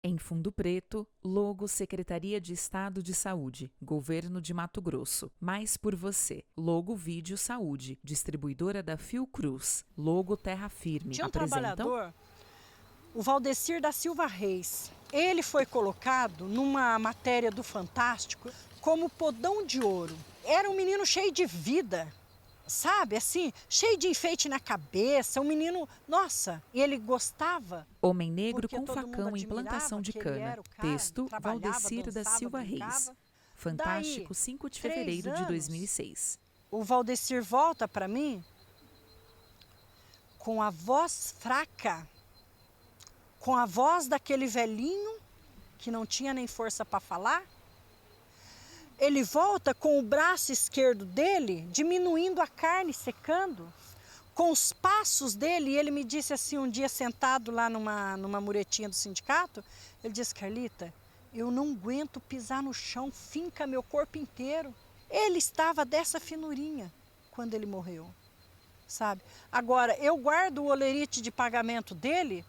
Em fundo preto, logo Secretaria de Estado de Saúde, Governo de Mato Grosso. Mais por você. Logo Vídeo Saúde, distribuidora da Fiocruz. Logo Terra Firme. Tinha um Apresentam trabalhador, o Valdecir da Silva Reis. Ele foi colocado numa matéria do Fantástico como podão de ouro. Era um menino cheio de vida, sabe, assim, cheio de enfeite na cabeça, um menino, nossa, e ele gostava. Homem Negro Porque com todo mundo facão em admirava plantação de que ele cana. era o cara, Texto trabalhava, Valdecir da dançava, Silva Reis. brincava. Fantástico, Daí, 5 de 3 fevereiro de anos, 2006. O Valdecir volta para mim com a voz fraca, com a voz daquele velhinho que não tinha nem força para falar. Ele volta com o braço esquerdo dele diminuindo a carne, secando, com os passos dele. E ele me disse assim um dia sentado lá numa muretinha do sindicato, ele disse: Carlita, eu não aguento pisar no chão, finca meu corpo inteiro. Ele estava dessa finurinha quando ele morreu, sabe? Agora, eu guardo o olerite de pagamento dele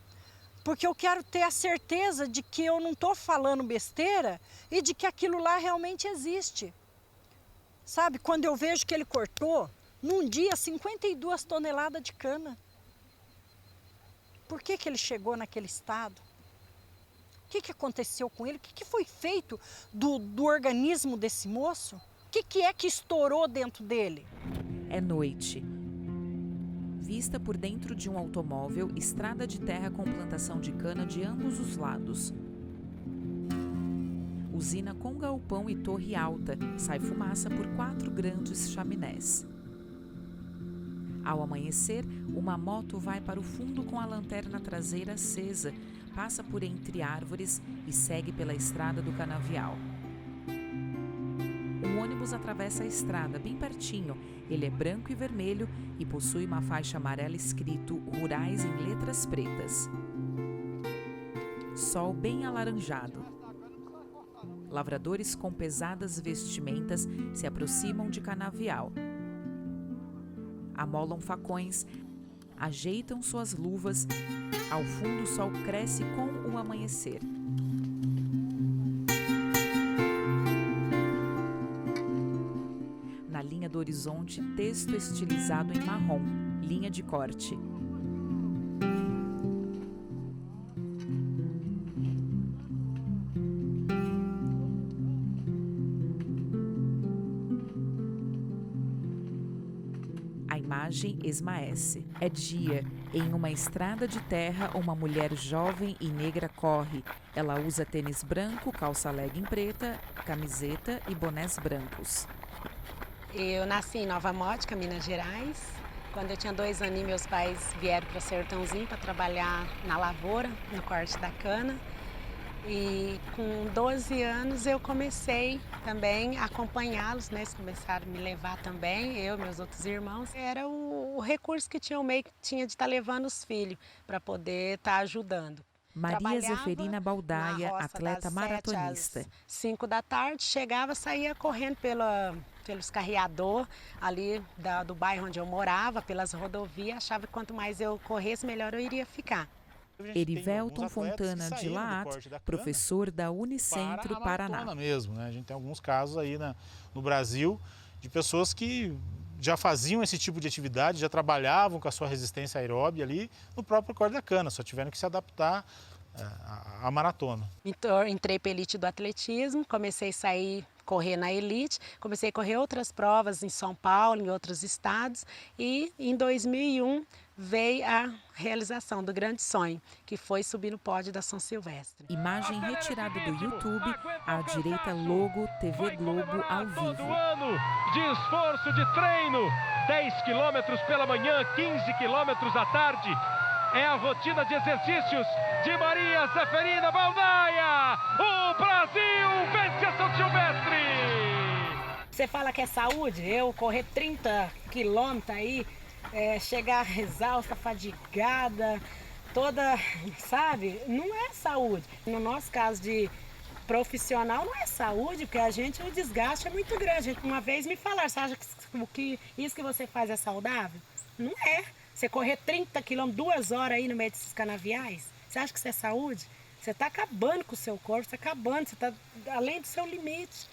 porque eu quero ter a certeza de que eu não estou falando besteira e de que aquilo lá realmente existe. Sabe, quando eu vejo que ele cortou, num dia, 52 toneladas de cana. Por que ele chegou naquele estado? O que aconteceu com ele? O que foi feito do organismo desse moço? O que é que estourou dentro dele? É noite. Vista por dentro de um automóvel, estrada de terra com plantação de cana de ambos os lados. Usina com galpão e torre alta, sai fumaça por 4 grandes chaminés. Ao amanhecer, uma moto vai para o fundo com a lanterna traseira acesa, passa por entre árvores e segue pela estrada do canavial. Um ônibus atravessa a estrada bem pertinho. Ele é branco e vermelho e possui uma faixa amarela escrito Rurais em letras pretas. Sol bem alaranjado. Lavradores com pesadas vestimentas se aproximam de canavial. Amolam facões, ajeitam suas luvas. Ao fundo o sol cresce com o amanhecer. Na linha do horizonte, texto estilizado em marrom, linha de corte. A imagem esmaece. É dia. Em uma estrada de terra, uma mulher jovem e negra corre. Ela usa tênis branco, calça legging preta, camiseta e bonés brancos. Eu nasci em Nova Mótica, Minas Gerais. Quando eu tinha 2 anos, meus pais vieram para Sertãozinho para trabalhar na lavoura, no corte da cana. E com 12 anos eu comecei também a acompanhá-los, né? Eles começaram a me levar também, eu e meus outros irmãos. Era o recurso que tinha o meio que tinha de estar levando os filhos para poder estar ajudando. Maria Zeferina Baldaia, na roça atleta das maratonista. 7 às 5 da tarde, chegava, saía correndo pelos carreador ali do bairro onde eu morava, pelas rodovias, achava que quanto mais eu corresse, melhor eu iria ficar. Erivelton Fontana de Laat, professor da Unicentro Paraná. Mesmo, né? A gente tem alguns casos aí no Brasil de pessoas que já faziam esse tipo de atividade, já trabalhavam com a sua resistência aeróbica ali no próprio corte da cana, só tiveram que se adaptar à maratona. Então, entrei para a elite do atletismo, comecei a correr na elite, comecei a correr outras provas em São Paulo, em outros estados, e em 2001 veio a realização do grande sonho, que foi subir no pódio da São Silvestre. Imagem retirada do YouTube, à direita logo TV Globo ao vivo. Ano de esforço de treino, 10 quilômetros pela manhã, 15 quilômetros à tarde. É a rotina de exercícios de Maria Zeferina Baldaia. O Brasil vence a São Silvestre. Você fala que é saúde? Eu correr 30 quilômetros aí, chegar exausta, fadigada, toda, sabe? Não é saúde. No nosso caso de profissional não é saúde, porque o desgaste é muito grande. Uma vez me falaram, você acha que isso que você faz é saudável? Não é. Você correr 30 quilômetros, 2 horas aí no meio desses canaviais, você acha que isso é saúde? Você está acabando com o seu corpo, você está acabando, você está além do seu limite.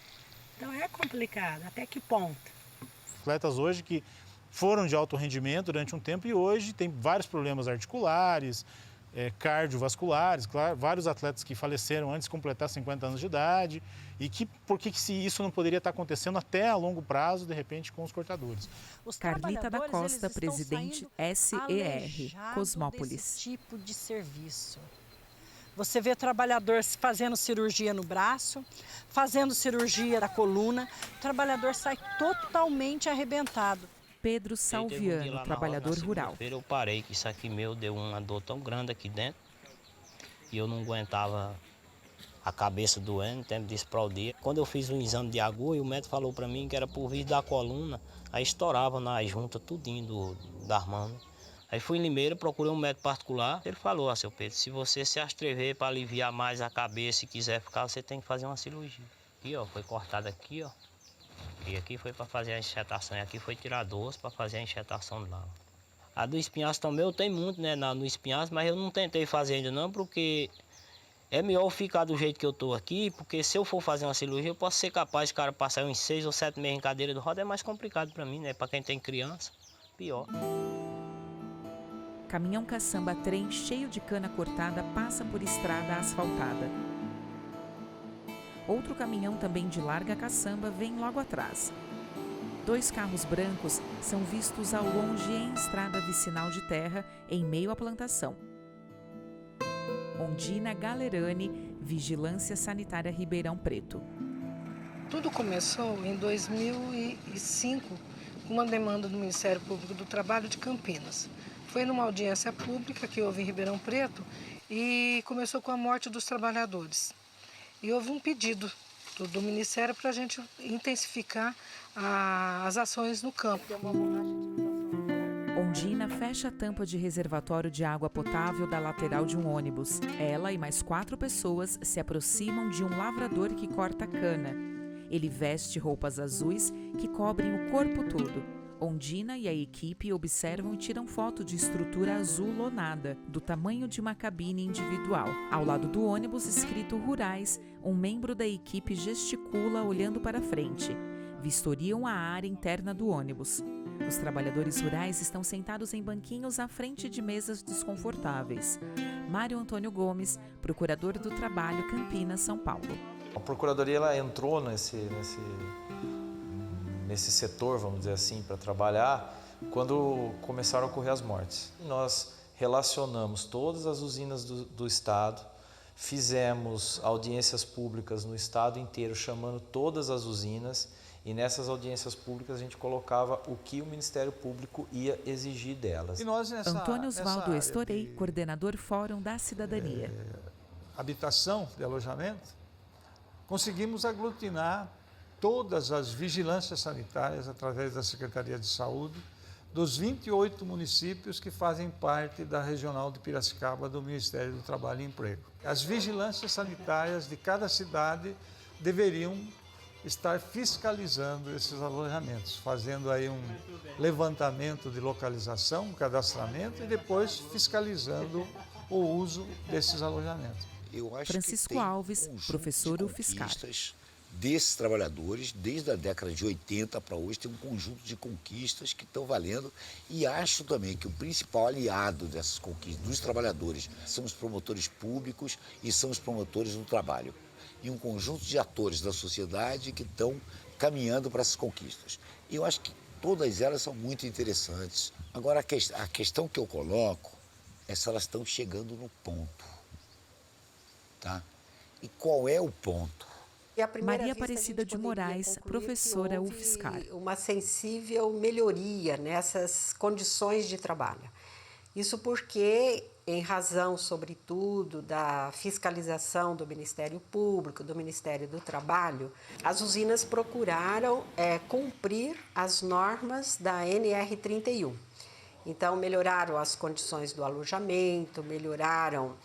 Então é complicado, até que ponto? Atletas hoje que foram de alto rendimento durante um tempo e hoje tem vários problemas articulares, cardiovasculares, claro, vários atletas que faleceram antes de completar 50 anos de idade e que por que se isso não poderia estar acontecendo até a longo prazo, de repente, com os cortadores. Carlita da Costa, presidente SER, Cosmópolis. Desse tipo de serviço. Você vê trabalhador fazendo cirurgia no braço, fazendo cirurgia da coluna, o trabalhador sai totalmente arrebentado. Pedro Salviano, trabalhador rural. Eu parei, que isso aqui meu deu uma dor tão grande aqui dentro e eu não aguentava a cabeça doendo, tempo de explodir. Quando eu fiz um exame de agulha, o médico falou para mim que era por vício da coluna, aí estourava na junta tudinho das mãos. Aí fui em Limeira, procurei um médico particular, ele falou, seu Pedro, se você se atrever para aliviar mais a cabeça e quiser ficar, você tem que fazer uma cirurgia. Aqui, ó, foi cortado aqui, ó. E aqui foi para fazer a enxertação, e aqui foi tirar do osso para fazer a enxertação lá. A do espinhaço também eu tenho muito, né, no espinhaço, mas eu não tentei fazer ainda não, porque é melhor ficar do jeito que eu tô aqui, porque se eu for fazer uma cirurgia, eu posso ser capaz de cara passar uns 6 ou 7 meses em cadeira de roda, é mais complicado para mim, né, para quem tem criança, pior. Caminhão caçamba trem cheio de cana cortada passa por estrada asfaltada. Outro caminhão também de larga caçamba vem logo atrás. 2 carros brancos são vistos ao longe em estrada vicinal de terra, em meio à plantação. Ondina Galerani, Vigilância Sanitária Ribeirão Preto. Tudo começou em 2005, com uma demanda do Ministério Público do Trabalho de Campinas. Foi numa audiência pública que houve em Ribeirão Preto e começou com a morte dos trabalhadores. E houve um pedido do Ministério para a gente intensificar as ações no campo. Ondina fecha a tampa de reservatório de água potável da lateral de um ônibus. Ela e mais 4 pessoas se aproximam de um lavrador que corta cana. Ele veste roupas azuis que cobrem o corpo todo. Ondina e a equipe observam e tiram foto de estrutura azul lonada, do tamanho de uma cabine individual. Ao lado do ônibus, escrito Rurais, um membro da equipe gesticula olhando para frente. Vistoriam a área interna do ônibus. Os trabalhadores rurais estão sentados em banquinhos à frente de mesas desconfortáveis. Mário Antônio Gomes, procurador do Trabalho, Campinas, São Paulo. A Procuradoria ela entrou nesse setor, vamos dizer assim, para trabalhar, quando começaram a ocorrer as mortes. Nós relacionamos todas as usinas do Estado, fizemos audiências públicas no Estado inteiro, chamando todas as usinas, e nessas audiências públicas a gente colocava o que o Ministério Público ia exigir delas. E nós Antônio Osvaldo Estorei, coordenador Fórum da Cidadania. Habitação de alojamento, conseguimos aglutinar todas as vigilâncias sanitárias através da Secretaria de Saúde dos 28 municípios que fazem parte da Regional de Piracicaba do Ministério do Trabalho e Emprego. As vigilâncias sanitárias de cada cidade deveriam estar fiscalizando esses alojamentos, fazendo aí um levantamento de localização, um cadastramento e depois fiscalizando o uso desses alojamentos. Eu acho Francisco Alves, professor UFSCar. Desses trabalhadores, desde a década de 80 para hoje, tem um conjunto de conquistas que estão valendo, e acho também que o principal aliado dessas conquistas dos trabalhadores são os promotores públicos e são os promotores do trabalho, e um conjunto de atores da sociedade que estão caminhando para essas conquistas. Eu acho que todas elas são muito interessantes. Agora, a questão que eu coloco é se elas estão chegando no ponto, tá? E qual é o ponto? Maria Aparecida de Moraes, professora UFSCar. Uma sensível melhoria nessas condições de trabalho. Isso porque, em razão, sobretudo, da fiscalização do Ministério Público, do Ministério do Trabalho, as usinas procuraram cumprir as normas da NR31. Então, melhoraram as condições do alojamento, melhoraram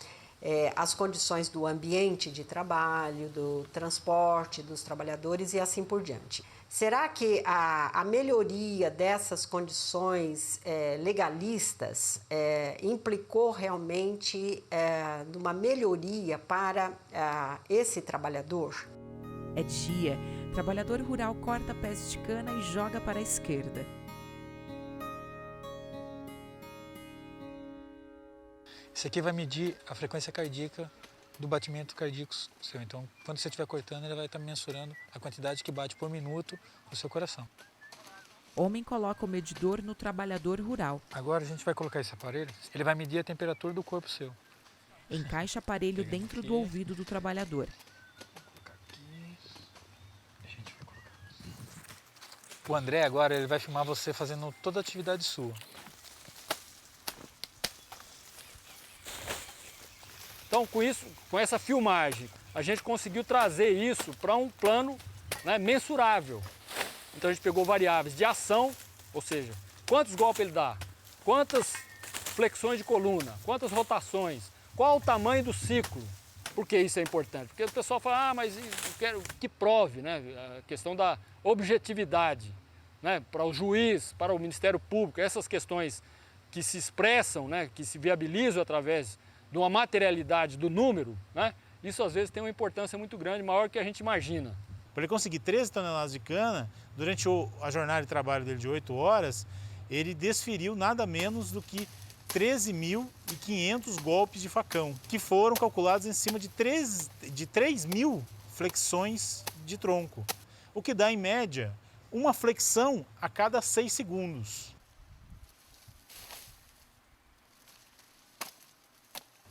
as condições do ambiente de trabalho, do transporte dos trabalhadores e assim por diante. Será que a melhoria dessas condições legalistas implicou realmente numa melhoria para esse trabalhador? É dia. Trabalhador rural corta pés de cana e joga para a esquerda. Isso aqui vai medir a frequência cardíaca do batimento cardíaco seu. Então, quando você estiver cortando, ele vai estar mensurando a quantidade que bate por minuto no seu coração. Homem coloca o medidor no trabalhador rural. Agora a gente vai colocar esse aparelho, ele vai medir a temperatura do corpo seu. Encaixa aparelho dentro do ouvido do trabalhador. O André agora ele vai filmar você fazendo toda a atividade sua. Então, com essa filmagem, a gente conseguiu trazer isso para um plano, né, mensurável. Então a gente pegou variáveis de ação, ou seja, quantos golpes ele dá, quantas flexões de coluna, quantas rotações, qual o tamanho do ciclo. Por que isso é importante? Porque o pessoal fala, mas eu quero que prove, né, a questão da objetividade, né, para o juiz, para o Ministério Público, essas questões que se expressam, né, que se viabilizam através de uma materialidade do número, né, isso às vezes tem uma importância muito grande, maior que a gente imagina. Para ele conseguir 13 toneladas de cana, durante a jornada de trabalho dele de 8 horas, ele desferiu nada menos do que 13.500 golpes de facão, que foram calculados em cima de 3.000 flexões de tronco, o que dá, em média, uma flexão a cada 6 segundos.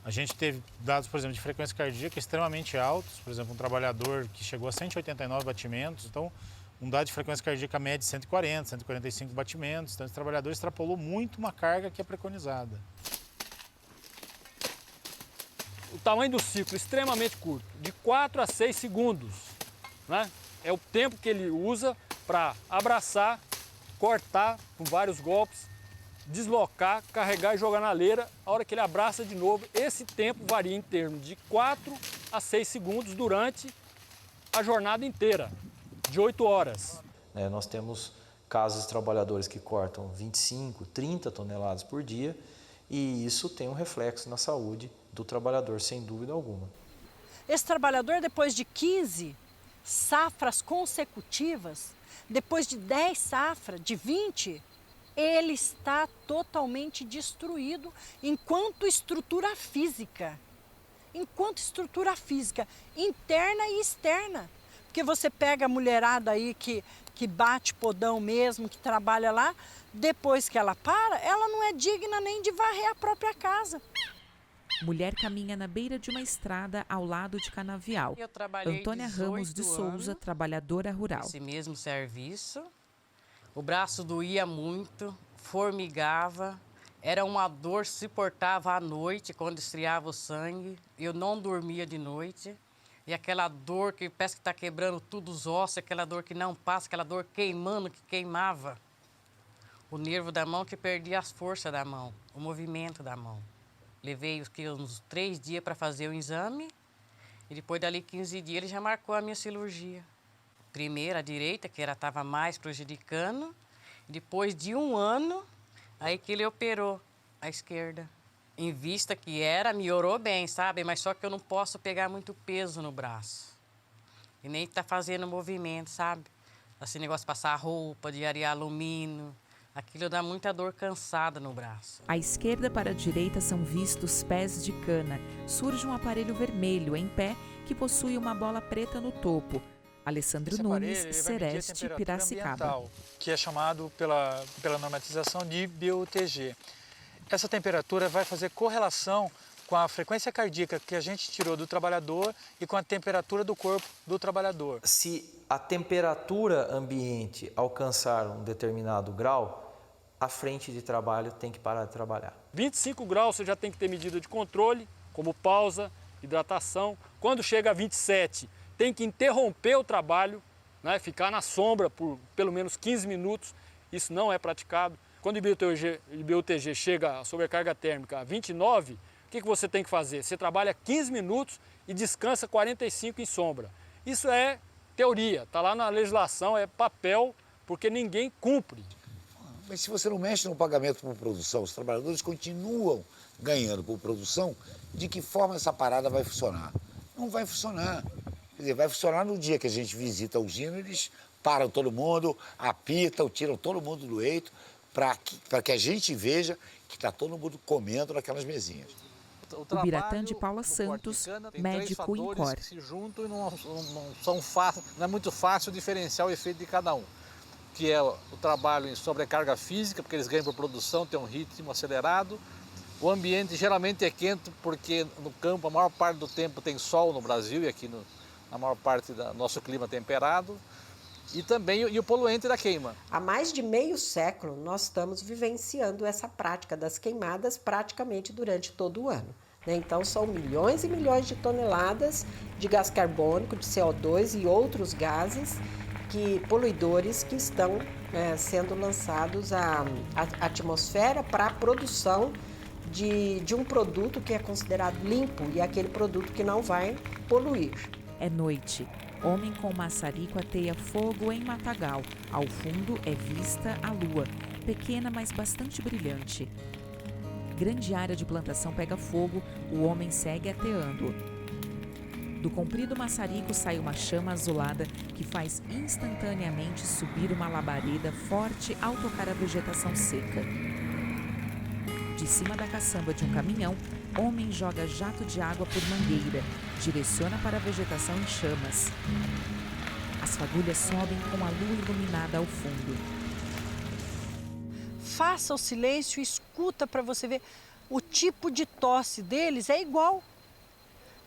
A gente teve dados, por exemplo, de frequência cardíaca extremamente altos, por exemplo, um trabalhador que chegou a 189 batimentos, então um dado de frequência cardíaca média de 140, 145 batimentos, então esse trabalhador extrapolou muito uma carga que é preconizada. O tamanho do ciclo extremamente curto, de 4 a 6 segundos, né? É o tempo que ele usa para abraçar, cortar com vários golpes, deslocar, carregar e jogar na leira. A hora que ele abraça de novo, esse tempo varia em termos de 4 a 6 segundos durante a jornada inteira, de 8 horas. Nós temos casos de trabalhadores que cortam 25, 30 toneladas por dia e isso tem um reflexo na saúde do trabalhador, sem dúvida alguma. Esse trabalhador, depois de 15 safras consecutivas, depois de 10 safras, de 20, ele está totalmente destruído enquanto estrutura física. Enquanto estrutura física, interna e externa. Porque você pega a mulherada aí que bate podão mesmo, que trabalha lá, depois que ela para, ela não é digna nem de varrer a própria casa. Mulher caminha na beira de uma estrada ao lado de canavial. Eu trabalhei Antônia Ramos de Souza, trabalhadora rural. Esse mesmo serviço. O braço doía muito, formigava, era uma dor, se portava à noite, quando esfriava o sangue. Eu não dormia de noite. E aquela dor que parece que está quebrando tudo os ossos, aquela dor que não passa, aquela dor queimando, que queimava. O nervo da mão que perdia as forças da mão, o movimento da mão. Levei uns 3 dias para fazer o exame e depois dali 15 dias ele já marcou a minha cirurgia. Primeiro a direita, que estava mais prejudicando, depois de 1 ano, aí que ele operou a esquerda. Em vista que melhorou bem, sabe? Mas só que eu não posso pegar muito peso no braço. E nem tá fazendo movimento, sabe? Esse negócio de passar roupa, de arear alumínio. Aquilo dá muita dor cansada no braço. À esquerda para a direita são vistos pés de cana. Surge um aparelho vermelho em pé que possui uma bola preta no topo. Alessandro Nunes, Sereste, Piracicaba. Que é chamado pela normatização de BUTG. Essa temperatura vai fazer correlação com a frequência cardíaca que a gente tirou do trabalhador e com a temperatura do corpo do trabalhador. Se a temperatura ambiente alcançar um determinado grau, a frente de trabalho tem que parar de trabalhar. 25 graus você já tem que ter medida de controle, como pausa, hidratação. Quando chega a 27, tem que interromper o trabalho, né, ficar na sombra por pelo menos 15 minutos. Isso não é praticado. Quando o BUTG chega a sobrecarga térmica a 29, o que você tem que fazer? Você trabalha 15 minutos e descansa 45 em sombra. Isso é teoria, está lá na legislação, é papel, porque ninguém cumpre. Mas se você não mexe no pagamento por produção, os trabalhadores continuam ganhando por produção, de que forma essa parada vai funcionar? Não vai funcionar. Quer dizer, vai funcionar no dia que a gente visita a usina, eles param todo mundo, apitam, tiram todo mundo do eito, para que a gente veja que está todo mundo comendo naquelas mesinhas. O Biratã de Paula Santos, médico em cor. Que se juntam e não é muito fácil diferenciar o efeito de cada um. Que é o trabalho em sobrecarga física, porque eles ganham por produção, tem um ritmo acelerado. O ambiente geralmente é quente, porque no campo a maior parte do tempo tem sol no Brasil e aqui na maior parte do nosso clima temperado. E também o poluente da queima. Há mais de meio século, nós estamos vivenciando essa prática das queimadas praticamente durante todo o ano. Então, são milhões e milhões de toneladas de gás carbônico, de CO2 e outros gases poluidores que estão sendo lançados à atmosfera para a produção de um produto que é considerado limpo e aquele produto que não vai poluir. É noite. Homem com maçarico ateia fogo em matagal. Ao fundo é vista a lua, pequena, mas bastante brilhante. Grande área de plantação pega fogo, o homem segue ateando. Do comprido maçarico sai uma chama azulada que faz instantaneamente subir uma labareda forte ao tocar a vegetação seca. De cima da caçamba de um caminhão, homem joga jato de água por mangueira, direciona para a vegetação em chamas. As fagulhas sobem com a lua iluminada ao fundo. Faça o silêncio e escuta para você ver. O tipo de tosse deles é igual.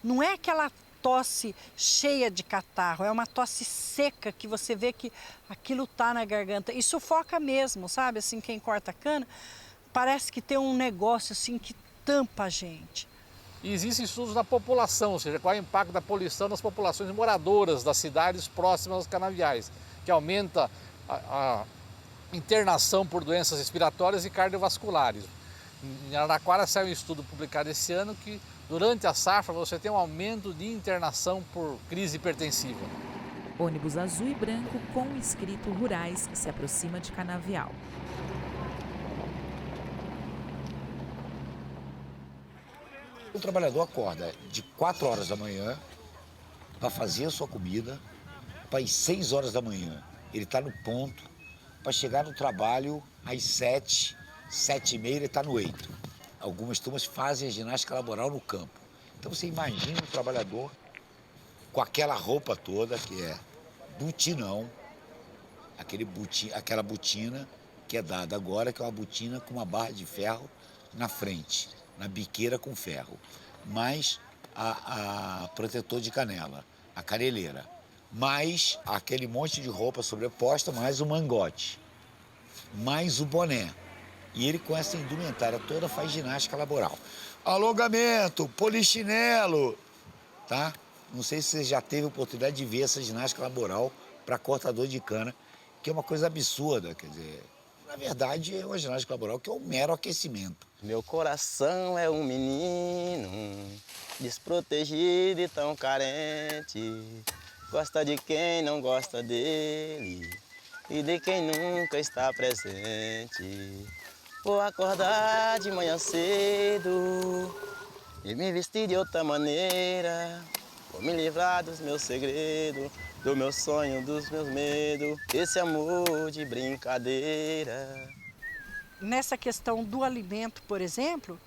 Não é aquela tosse cheia de catarro, é uma tosse seca que você vê que aquilo tá na garganta. E sufoca mesmo, sabe? Assim, quem corta a cana, parece que tem um negócio assim que tampa a gente. E existem estudos na população, ou seja, qual é o impacto da poluição nas populações moradoras das cidades próximas aos canaviais, que aumenta a internação por doenças respiratórias e cardiovasculares. Em Araraquara saiu um estudo publicado esse ano que durante a safra você tem um aumento de internação por crise hipertensiva. Ônibus azul e branco com escrito Rurais se aproxima de Canavial. O trabalhador acorda de 4 horas da manhã para fazer a sua comida, para às 6 horas da manhã ele está no ponto, para chegar no trabalho às 7, 7h30 ele está no eito. Algumas turmas fazem a ginástica laboral no campo. Então você imagina um trabalhador com aquela roupa toda que é butinão, aquela botina que é dada agora, que é uma botina com uma barra de ferro na frente, na biqueira com ferro, mais a protetor de canela, a caneleira, mais aquele monte de roupa sobreposta, mais o mangote, mais o boné. E ele com essa indumentária toda faz ginástica laboral. Alongamento, polichinelo, tá? Não sei se você já teve a oportunidade de ver essa ginástica laboral para cortador de cana, que é uma coisa absurda, quer dizer, na verdade é uma ginástica laboral que é um mero aquecimento. Meu coração é um menino, desprotegido e tão carente. Gosta de quem não gosta dele e de quem nunca está presente. Vou acordar de manhã cedo e me vestir de outra maneira. Vou me livrar dos meus segredos, do meu sonho, dos meus medos. Esse amor de brincadeira. Nessa questão do alimento, por exemplo,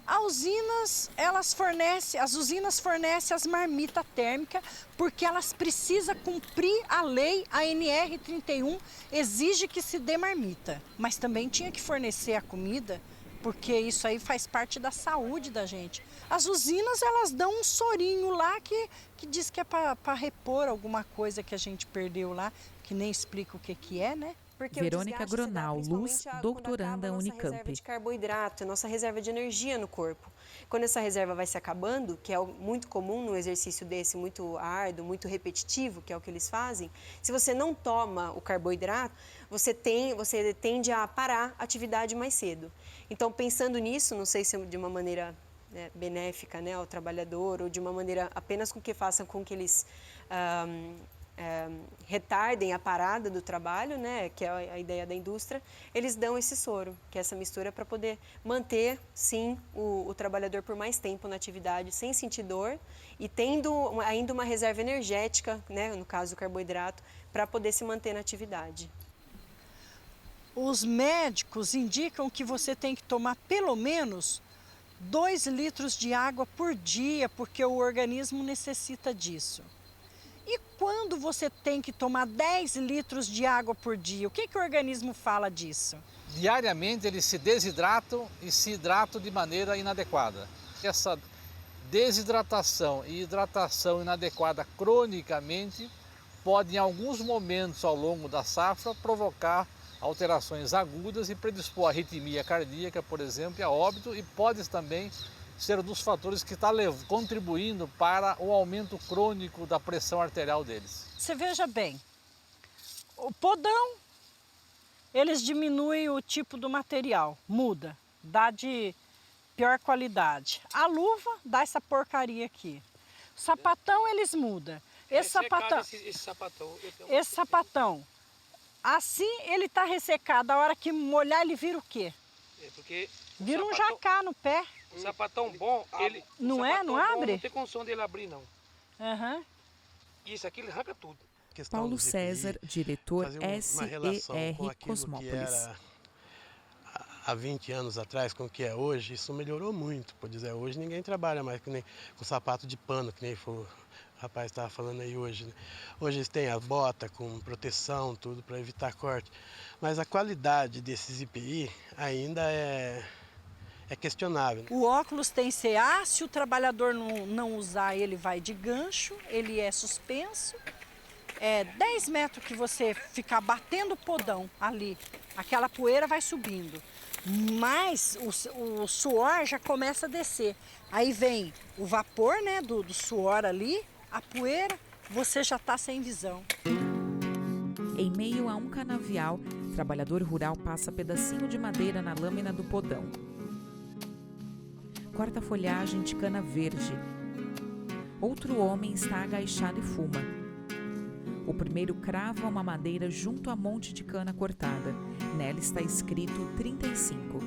as usinas fornecem as marmitas térmicas porque elas precisam cumprir a lei, a NR31 exige que se dê marmita. Mas também tinha que fornecer a comida, porque isso aí faz parte da saúde da gente. As usinas, elas dão um sorinho lá que diz que é para repor alguma coisa que a gente perdeu lá, que nem explica o que é, né? Porque Verônica Gronal, Luz, doutoranda Unicamp. Reserva de carboidrato, a nossa reserva de energia no corpo. Quando essa reserva vai se acabando, que é muito comum num exercício desse, muito árduo, muito repetitivo, que é o que eles fazem, se você não toma o carboidrato, você tende a parar a atividade mais cedo. Então, pensando nisso, não sei se de uma maneira benéfica, né, ao trabalhador, ou de uma maneira apenas com que façam com que eles retardem a parada do trabalho, né, que é a ideia da indústria, eles dão esse soro, que é essa mistura para poder manter, sim, o trabalhador por mais tempo na atividade, sem sentir dor e tendo ainda uma reserva energética, né, no caso do carboidrato, para poder se manter na atividade. Os médicos indicam que você tem que tomar pelo menos 2 litros de água por dia, porque o organismo necessita disso. E quando você tem que tomar 10 litros de água por dia, o que o organismo fala disso? Diariamente eles se desidratam e se hidratam de maneira inadequada. Essa desidratação e hidratação inadequada cronicamente pode, em alguns momentos ao longo da safra, provocar alterações agudas e predispor a arritmia cardíaca, por exemplo, e a óbito, e pode também ser um dos fatores que está contribuindo para o aumento crônico da pressão arterial deles. Você veja bem, o podão, eles diminuem o tipo do material, muda, dá de pior qualidade. A luva dá essa porcaria aqui. O sapatão eles mudam. Esse sapatão, assim ele está ressecado, a hora que molhar ele vira o quê? Porque vira um jacá no pé. Um sapatão bom, ele não é? Não abre? Não tem condição dele abrir, não. Uhum. Isso aqui ele arranca tudo. Paulo César, diretor SER Cosmópolis. Há 20 anos atrás, com o que é hoje, isso melhorou muito. Por dizer, hoje ninguém trabalha mais com sapato de pano, que nem o rapaz estava falando aí hoje. Né? Hoje eles têm a bota com proteção, tudo para evitar corte. Mas a qualidade desses EPI ainda é questionável. O óculos tem CA, se o trabalhador não usar, ele vai de gancho, ele é suspenso. 10 metros que você ficar batendo o podão ali, aquela poeira vai subindo. Mas o suor já começa a descer. Aí vem o vapor, né, do suor ali, a poeira, você já está sem visão. Em meio a um canavial, o trabalhador rural passa pedacinho de madeira na lâmina do podão. Corta folhagem de cana verde. Outro homem está agachado e fuma. O primeiro crava uma madeira junto a monte de cana cortada. Nela está escrito 35.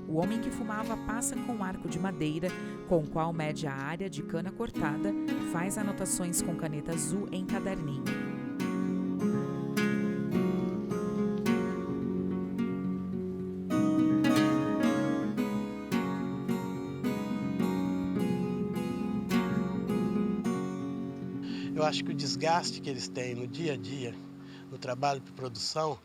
O homem que fumava passa com um arco de madeira, com o qual mede a área de cana cortada, faz anotações com caneta azul em caderninho. Eu acho que o desgaste que eles têm no dia a dia, no trabalho de produção,